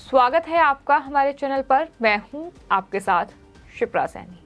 स्वागत है आपका हमारे चैनल पर। मैं हूं आपके साथ शिप्रा सैनी।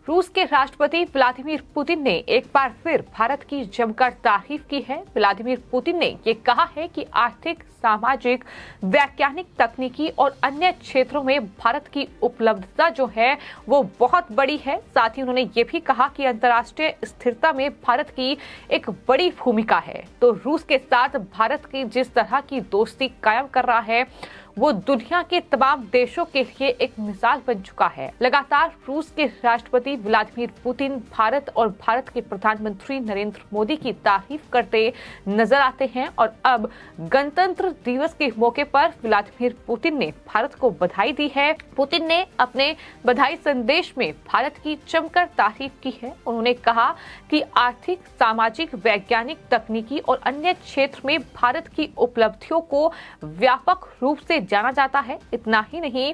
रूस के राष्ट्रपति व्लादिमीर पुतिन ने एक बार फिर भारत की जमकर तारीफ की है। व्लादिमीर पुतिन ने ये कहा है कि आर्थिक, सामाजिक, वैज्ञानिक, तकनीकी और अन्य क्षेत्रों में भारत की उपलब्धता जो है वो बहुत बड़ी है। साथ ही उन्होंने ये भी कहा कि अंतर्राष्ट्रीय स्थिरता में भारत की एक बड़ी भूमिका है। तो रूस के साथ भारत की जिस तरह की दोस्ती कायम कर रहा है वो दुनिया के तमाम देशों के लिए एक मिसाल बन चुका है। लगातार रूस के राष्ट्रपति व्लादिमीर पुतिन भारत और भारत के प्रधानमंत्री नरेंद्र मोदी की तारीफ करते नजर आते हैं और अब गणतंत्र दिवस के मौके पर व्लादिमीर पुतिन ने भारत को बधाई दी है। पुतिन ने अपने बधाई संदेश में भारत की जमकर तारीफ की है। उन्होंने कहा कि आर्थिक, सामाजिक, वैज्ञानिक, तकनीकी और अन्य क्षेत्र में भारत की उपलब्धियों को व्यापक रूप से जाना जाता है। इतना ही नहीं,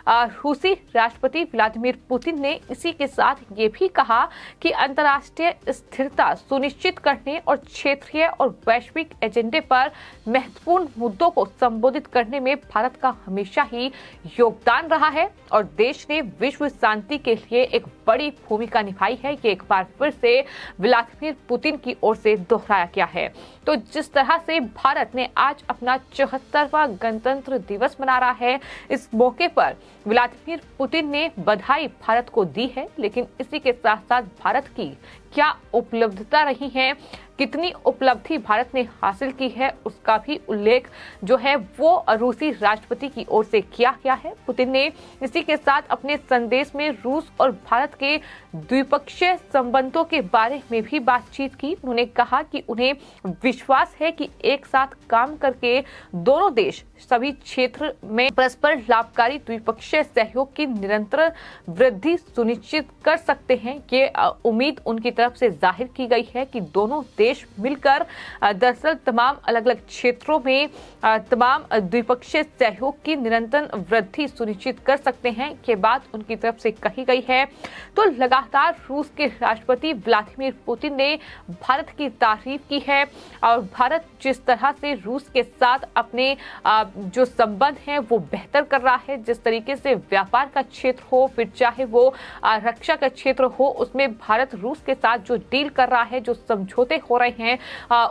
रूसी राष्ट्रपति व्लादिमीर पुतिन ने इसी के साथ ये भी कहा कि अंतर्राष्ट्रीय स्थिरता सुनिश्चित करने और क्षेत्रीय और वैश्विक एजेंडे पर महत्वपूर्ण मुद्दों को संबोधित करने में भारत का हमेशा ही योगदान रहा है और देश ने विश्व शांति के लिए एक बड़ी भूमिका निभाई है। ये एक बार फिर से व्लादिमीर पुतिन की ओर से दोहराया गया है। तो जिस तरह से भारत ने आज अपना 74वां गणतंत्र दिवस मना रहा है, इस मौके पर व्लादिमीर पुतिन ने बधाई भारत को दी है। लेकिन इसी के साथ साथ भारत की क्या उपलब्धता रही है, कितनी उपलब्धि भारत ने हासिल की है, उसका भी उल्लेख जो है वो रूसी राष्ट्रपति की ओर से किया गया है। पुतिन ने इसी के साथ अपने संदेश में रूस और भारत के द्विपक्षीय संबंधों के बारे में भी बातचीत की। उन्होंने कहा कि उन्हें विश्वास है कि एक साथ काम करके दोनों देश सभी क्षेत्र में परस्पर लाभकारी द्विपक्षीय सहयोग की निरंतर वृद्धि सुनिश्चित कर सकते हैं। ये उम्मीद उनकी तरफ से जाहिर की गई है कि दोनों देश मिलकर दरअसल तमाम अलग अलग क्षेत्रों में तमाम द्विपक्षीय सहयोग की निरंतर वृद्धि सुनिश्चित कर सकते हैं। ये बात उनकी तरफ से कही गई है। तो लगातार रूस के राष्ट्रपति व्लादिमीर पुतिन ने भारत की तारीफ की है और भारत जिस तरह से रूस के साथ अपने जो संबंध हैं वो बेहतर कर रहा है, जिस तरीके से व्यापार का क्षेत्र हो, फिर चाहे वो रक्षा का क्षेत्र हो, उसमें भारत रूस के साथ जो डील कर रहा है, जो समझौते हो रहे हैं,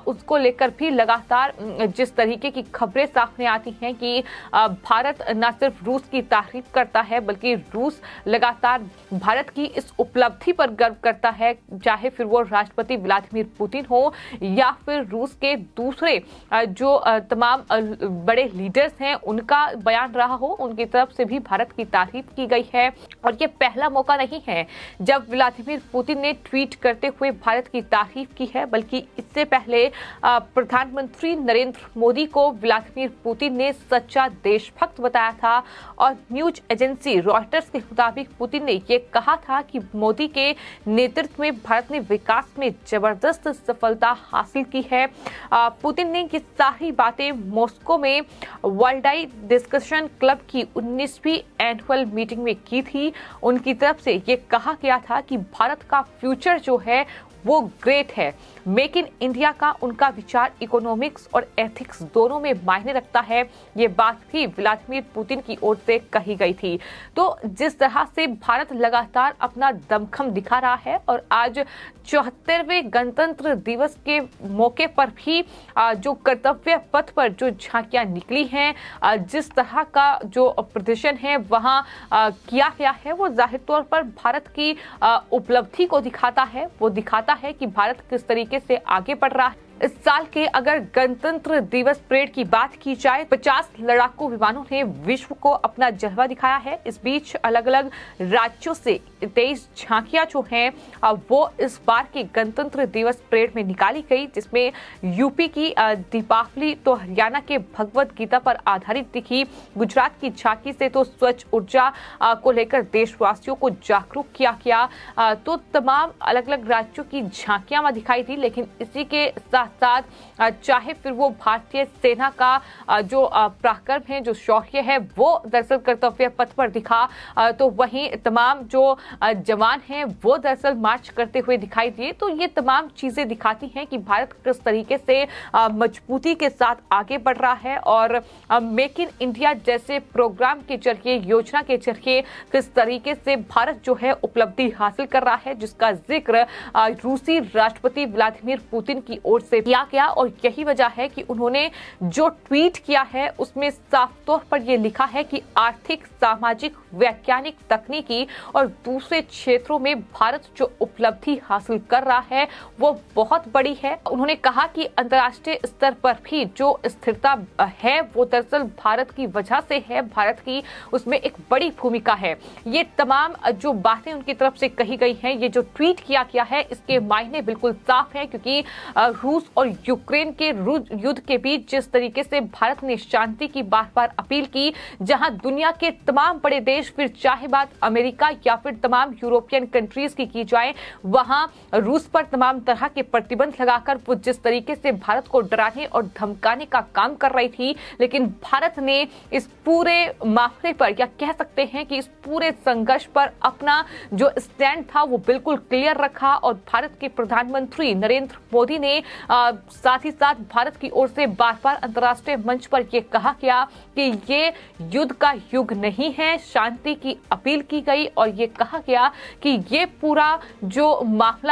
उसको लेकर भी लगातार जिस तरीके की खबरें सामने आती हैं कि भारत न सिर्फ रूस की तारीफ करता है बल्कि रूस लगातार भारत की इस उपलब्धि पर गर्व करता है, चाहे फिर वो राष्ट्रपति व्लादिमीर पुतिन हो या फिर रूस के दूसरे जो तमाम बड़े लीडर्स हैं उनका बयान रहा हो, उनकी तरफ से भी भारत की तारीफ की गई है। और ये पहला मौका नहीं है जब व्लादिमीर पुतिन ने ट्वीट करते हुए भारत की तारीफ की है, बल्कि इससे पहले प्रधानमंत्री नरेंद्र मोदी को व्लादिमीर पुतिन ने सच्चा देशभक्त बताया था और न्यूज एजेंसी रॉयटर्स के मुताबिक पुतिन ने ये कहा था कि मोदी के नेतृत्व में भारत ने विकास में जबरदस्त सफलता हासिल की है। पुतिन ने ये सारी बातें मॉस्को में वर्ल्डाई डिस्कशन क्लब की 19वीं एनुअल मीटिंग में की थी। उनकी तरफ से ये कहा गया था कि भारत का फ्यूचर जो है वो ग्रेट है। मेक इन इंडिया का उनका विचार इकोनॉमिक्स और एथिक्स दोनों में मायने रखता है। ये बात भी व्लादिमीर पुतिन की ओर से कही गई थी। तो जिस तरह से भारत लगातार अपना दमखम दिखा रहा है और आज 74वें गणतंत्र दिवस के मौके पर भी जो कर्तव्य पथ पर जो झांकियां निकली हैं, जिस तरह का जो प्रदर्शन है वहां किया गया है, वो जाहिर तौर पर भारत की उपलब्धि को दिखाता है। वो दिखाता है कि भारत किस तरीके से आगे बढ़ रहा है। इस साल के अगर गणतंत्र दिवस परेड की बात की जाए, 50 लड़ाकू विमानों ने विश्व को अपना जलवा दिखाया है। इस बीच अलग अलग राज्यों से 23 झांकियां जो हैं वो इस बार के गणतंत्र दिवस परेड में निकाली गई, जिसमें यूपी की दीपावली तो हरियाणा के भगवत गीता पर आधारित दिखी। गुजरात की झांकी से तो स्वच्छ ऊर्जा को लेकर देशवासियों को जागरूक किया गया। तो तमाम अलग अलग राज्यों की झांकियां वहां दिखाई दी। लेकिन इसी के साथ साथ साथ चाहे फिर वो भारतीय सेना का जो पराक्रम है, जो शौर्य है, वो दरअसल कर्तव्य पथ पर दिखा, तो वहीं तमाम जो जवान हैं वो दरअसल मार्च करते हुए दिखाई दिए। तो ये तमाम चीजें दिखाती हैं कि भारत किस तरीके से मजबूती के साथ आगे बढ़ रहा है और मेक इन इंडिया जैसे प्रोग्राम के जरिए, योजना के जरिए किस तरीके से भारत जो है उपलब्धि हासिल कर रहा है, जिसका जिक्र रूसी राष्ट्रपति व्लादिमीर पुतिन की ओर से किया गया। और यही वजह है कि उन्होंने जो ट्वीट किया है उसमें साफ तौर पर यह लिखा है कि आर्थिक, सामाजिक, वैज्ञानिक, तकनीकी और दूसरे क्षेत्रों में भारत जो उपलब्धि हासिल कर रहा है वो बहुत बड़ी है। उन्होंने कहा कि अंतर्राष्ट्रीय स्तर पर भी जो स्थिरता है वो दरअसल भारत की वजह से है, भारत की उसमें एक बड़ी भूमिका है। ये तमाम जो बातें उनकी तरफ से कही गई हैं, ये जो ट्वीट किया गया है, इसके मायने बिल्कुल साफ है, क्योंकि रूस और यूक्रेन के युद्ध के बीच जिस तरीके से भारत ने शांति की बार बार अपील की, जहां दुनिया के तमाम बड़े देश, फिर चाहे बात अमेरिका या फिर तमाम यूरोपियन कंट्रीज की जाए, वहां रूस पर तमाम तरह के प्रतिबंध लगाकर वो जिस तरीके से भारत को डराने और धमकाने का काम कर रही थी, लेकिन भारत ने इस पूरे मामले पर, या कह सकते हैं कि इस पूरे संघर्ष पर अपना जो स्टैंड था वो बिल्कुल क्लियर रखा। और भारत के प्रधानमंत्री नरेंद्र मोदी ने साथ ही साथ भारत की ओर से बार बार अंतर्राष्ट्रीय मंच पर यह कहा गया कि ये युद्ध का युग नहीं है, शांति की अपील की गई और ये कहा गया कि ये पूरा जो मामला